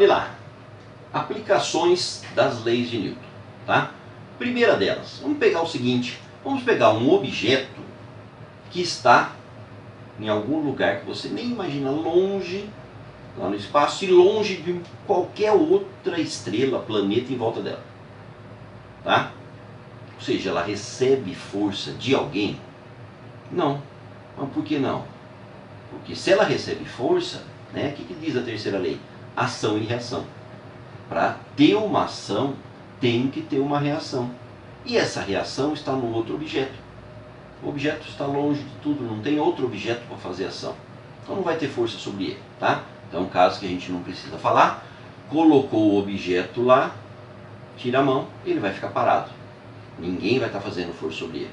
Olha lá, aplicações das leis de Newton, tá? Primeira delas, vamos pegar o seguinte, vamos pegar um objeto que está em algum lugar que você nem imagina, longe, lá no espaço, e longe de qualquer outra estrela, planeta em volta dela, tá? Ou seja, ela recebe força de alguém? Não. Mas por que não? Porque se ela recebe força, né, o que diz a terceira lei? Ação e reação. Para ter uma ação, tem que ter uma reação. E essa reação está no outro objeto. O objeto está longe de tudo, não tem outro objeto para fazer ação. Então não vai ter força sobre ele, tá? Então, um caso que a gente não precisa falar, colocou o objeto lá, tira a mão, ele vai ficar parado. Ninguém vai estar fazendo força sobre ele.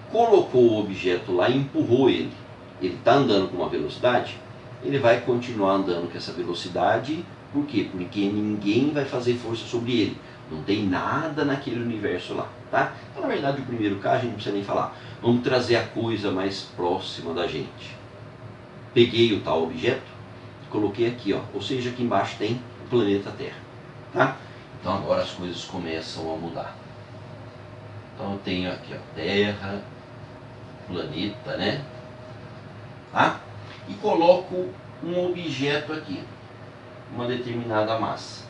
Colocou o objeto lá e empurrou ele. Ele está andando com uma velocidade, ele vai continuar andando com essa velocidade. Por quê? Porque ninguém vai fazer força sobre ele. Não tem nada naquele universo lá, tá? Então, na verdade, o primeiro caso a gente não precisa nem falar. Vamos trazer a coisa mais próxima da gente. Peguei o tal objeto, coloquei aqui, ó. Ou seja, aqui embaixo tem o planeta Terra, tá? Então agora as coisas começam a mudar. Então eu tenho aqui, ó, Terra, planeta, né? Tá? E coloco um objeto aqui, uma determinada massa.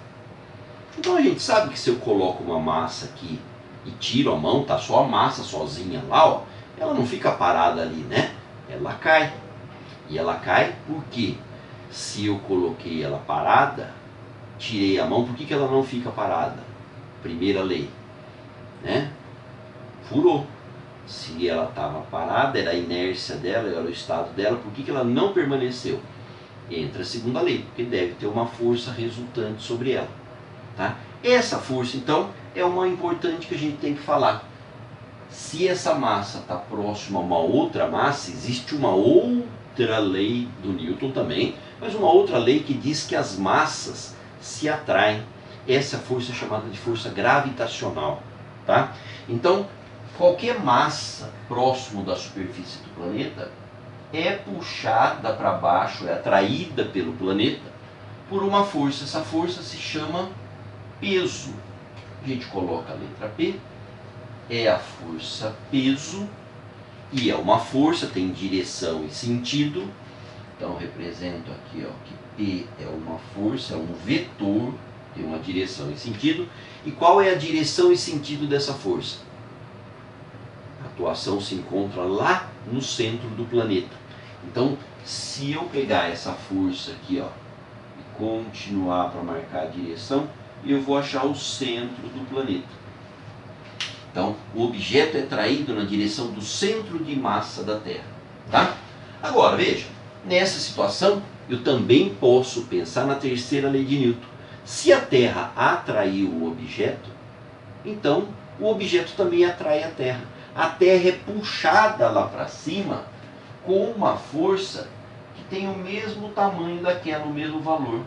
Então a gente sabe que se eu coloco uma massa aqui e tiro a mão, tá só a massa sozinha lá, ó, ela não fica parada ali, né? Ela cai. E ela cai porque se eu coloquei ela parada, tirei a mão, por que ela não fica parada? Primeira lei, né? Furou. Se ela estava parada, era a inércia dela, era o estado dela, por que ela não permaneceu? Entra a segunda lei, porque deve ter uma força resultante sobre ela, tá? Essa força, então, é uma importante que a gente tem que falar. Se essa massa está próxima a uma outra massa, existe uma outra lei do Newton também, mas uma outra lei que diz que as massas se atraem. Essa força é chamada de força gravitacional, tá? Então, qualquer massa próximo da superfície do planeta é puxada para baixo, é atraída pelo planeta por uma força. Essa força se chama peso. A gente coloca a letra P, é a força peso, e é uma força, tem direção e sentido. Então eu represento aqui, ó, que P é uma força, é um vetor, tem uma direção e sentido. E qual é a direção e sentido dessa força? A atuação se encontra lá no centro do planeta. Então, se eu pegar essa força aqui, ó, e continuar para marcar a direção, eu vou achar o centro do planeta. Então, o objeto é traído na direção do centro de massa da Terra, tá? Agora, veja, nessa situação, eu também posso pensar na terceira lei de Newton. Se a Terra atraiu o objeto, então o objeto também atrai a Terra. A Terra é puxada lá para cima com uma força que tem o mesmo tamanho daquela, o mesmo valor.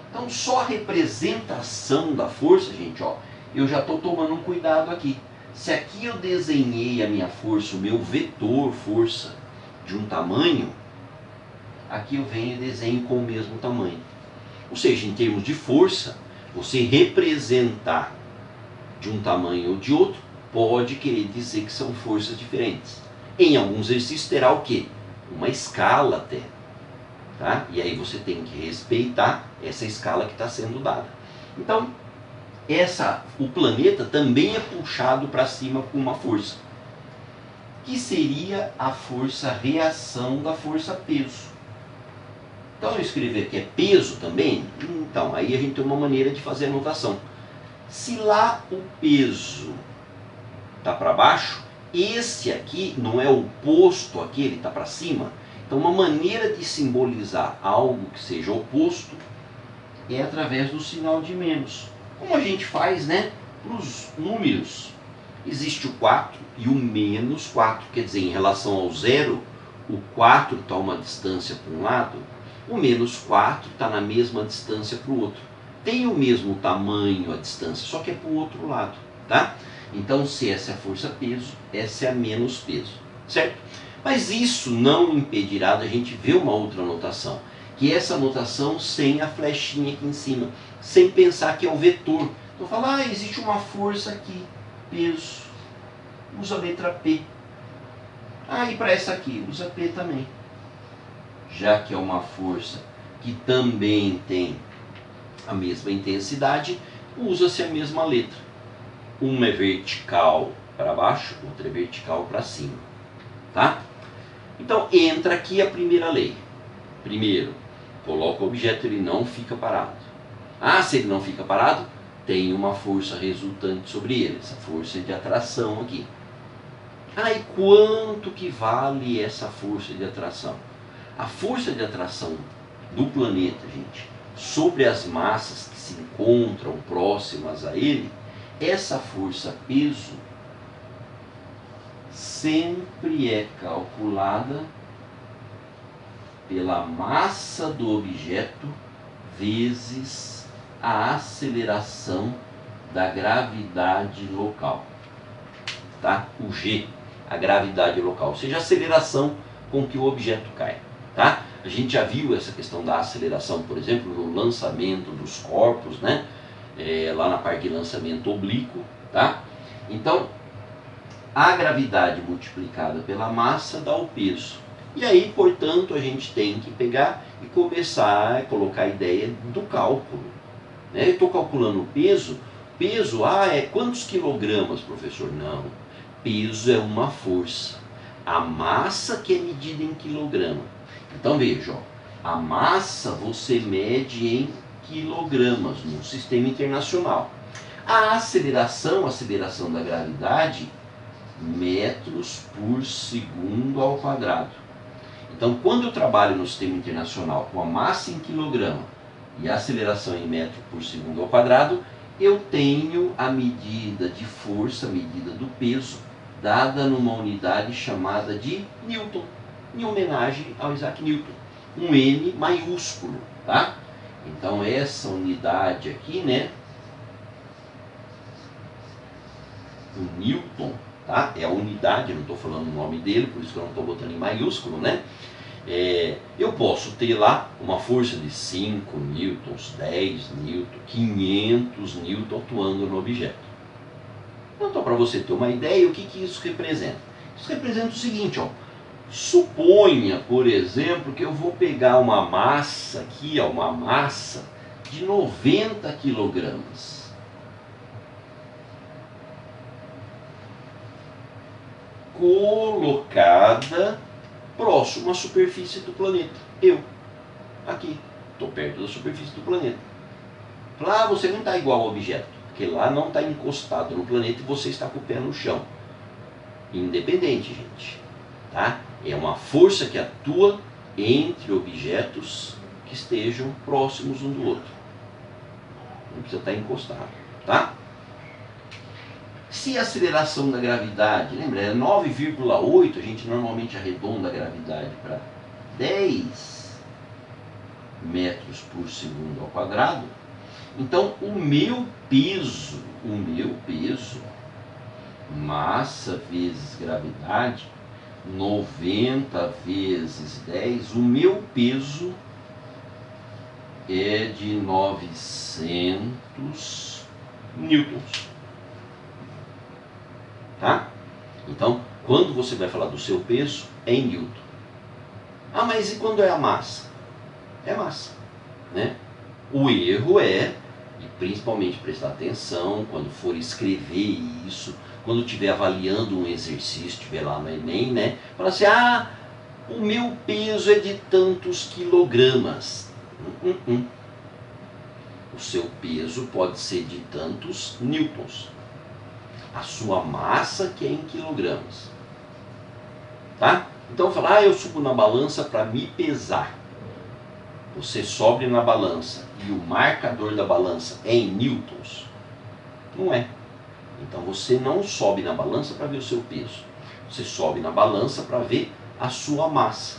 Então, só a representação da força, gente, ó, eu já estou tomando um cuidado aqui. Se aqui eu desenhei a minha força, o meu vetor força de um tamanho, aqui eu venho e desenho com o mesmo tamanho. Ou seja, em termos de força, você representar de um tamanho ou de outro, pode querer dizer que são forças diferentes. Em alguns exercícios terá o quê? Uma escala até. Tá? E aí você tem que respeitar essa escala que está sendo dada. Então, o planeta também é puxado para cima com uma força, que seria a força reação da força peso. Então eu escrever aqui é peso também, então aí a gente tem uma maneira de fazer a anotação. Se lá o peso está para baixo, esse aqui não é oposto aqui, ele está para cima. Então uma maneira de simbolizar algo que seja oposto é através do sinal de menos. Como a gente faz, né, para os números. Existe o 4 e o menos 4, quer dizer, em relação ao zero, o 4 está a uma distância para um lado, o menos 4 está na mesma distância para o outro. Tem o mesmo tamanho a distância, só que é para o outro lado, tá? Então, se essa é a força peso, essa é a menos peso, certo? Mas isso não impedirá da gente ver uma outra anotação. que é essa notação sem a flechinha aqui em cima, sem pensar que é o vetor. Então fala, existe uma força aqui, peso, usa a letra P. E para essa aqui, usa P também. Já que é uma força que também tem a mesma intensidade, usa-se a mesma letra. Uma é vertical para baixo, outra é vertical para cima. Tá? Então entra aqui a primeira lei. Primeiro, coloca o objeto, ele não fica parado. Se ele não fica parado, tem uma força resultante sobre ele, essa força de atração aqui. E quanto que vale essa força de atração? A força de atração do planeta, gente, sobre as massas que se encontram próximas a ele, essa força peso sempre é calculada pela massa do objeto vezes a aceleração da gravidade local. Tá? O G, a gravidade local, ou seja, a aceleração com que o objeto cai. Tá? A gente já viu essa questão da aceleração, por exemplo, no lançamento dos corpos, né? Lá na parte de lançamento oblíquo. Tá? Então, a gravidade multiplicada pela massa dá o peso. E aí, portanto, a gente tem que pegar e começar a colocar a ideia do cálculo. Eu estou calculando o peso. Peso, é quantos quilogramas, professor? Não. Peso é uma força. A massa que é medida em quilograma. Então veja, a massa você mede em quilogramas no sistema internacional. A aceleração da gravidade, metros por segundo ao quadrado. Então, quando eu trabalho no sistema internacional com a massa em quilograma e a aceleração em metro por segundo ao quadrado, eu tenho a medida de força, a medida do peso, dada numa unidade chamada de Newton, em homenagem ao Isaac Newton, um N maiúsculo, tá? Então essa unidade aqui, né, o Newton, tá? É a unidade, não estou falando o nome dele, por isso que eu não estou botando em maiúsculo, né? Eu posso ter lá uma força de 5 newtons, 10 newtons, 500 newtons atuando no objeto. Então, para você ter uma ideia, o que isso representa? Isso representa o seguinte, suponha, por exemplo, que eu vou pegar uma massa aqui, uma massa de 90 quilogramas. Colocada próximo à superfície do planeta. Eu, aqui, estou perto da superfície do planeta. Lá você não está igual ao objeto, porque lá não está encostado no planeta e você está com o pé no chão. Independente, gente. Tá? É uma força que atua entre objetos que estejam próximos um do outro. Não precisa estar encostado. Tá? Se a aceleração da gravidade, lembra, é 9,8, a gente normalmente arredonda a gravidade para 10 metros por segundo ao quadrado, então o meu peso, massa vezes gravidade, 90 vezes 10, o meu peso é de 900 newtons. Tá? Então, quando você vai falar do seu peso, é em newton. Mas e quando é a massa? É massa, né? O erro é, e principalmente prestar atenção quando for escrever isso, quando estiver avaliando um exercício, estiver lá no Enem, né? Fala assim, o meu peso é de tantos quilogramas. O seu peso pode ser de tantos newtons. A sua massa que é em quilogramas. Tá? Então fala, eu subo na balança para me pesar. Você sobe na balança e o marcador da balança é em newtons? Não é. Então você não sobe na balança para ver o seu peso. Você sobe na balança para ver a sua massa.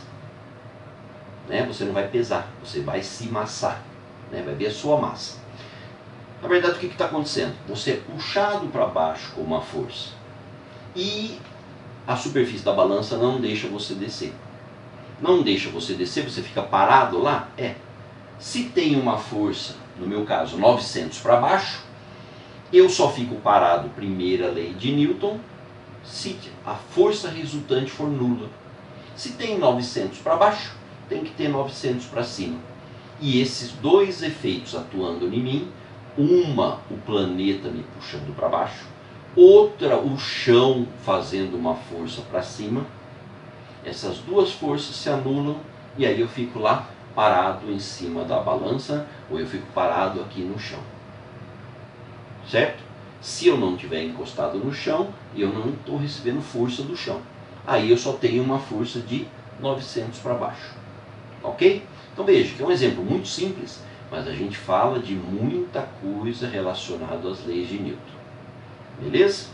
Né? Você não vai pesar, você vai se massar. Né? Vai ver a sua massa. Na verdade, o que está acontecendo? Você é puxado para baixo com uma força. E a superfície da balança não deixa você descer. não deixa você descer, você fica parado lá? Se tem uma força, no meu caso 900 para baixo, eu só fico parado, primeira lei de Newton, se a força resultante for nula. Se tem 900 para baixo, tem que ter 900 para cima. E esses dois efeitos atuando em mim, uma o planeta me puxando para baixo, outra o chão fazendo uma força para cima, essas duas forças se anulam e aí eu fico lá parado em cima da balança ou eu fico parado aqui no chão. Certo? Se eu não estiver encostado no chão, eu não estou recebendo força do chão. Aí eu só tenho uma força de 900 para baixo. Ok? Então veja que é um exemplo muito simples, mas a gente fala de muita coisa relacionada às leis de Newton. Beleza?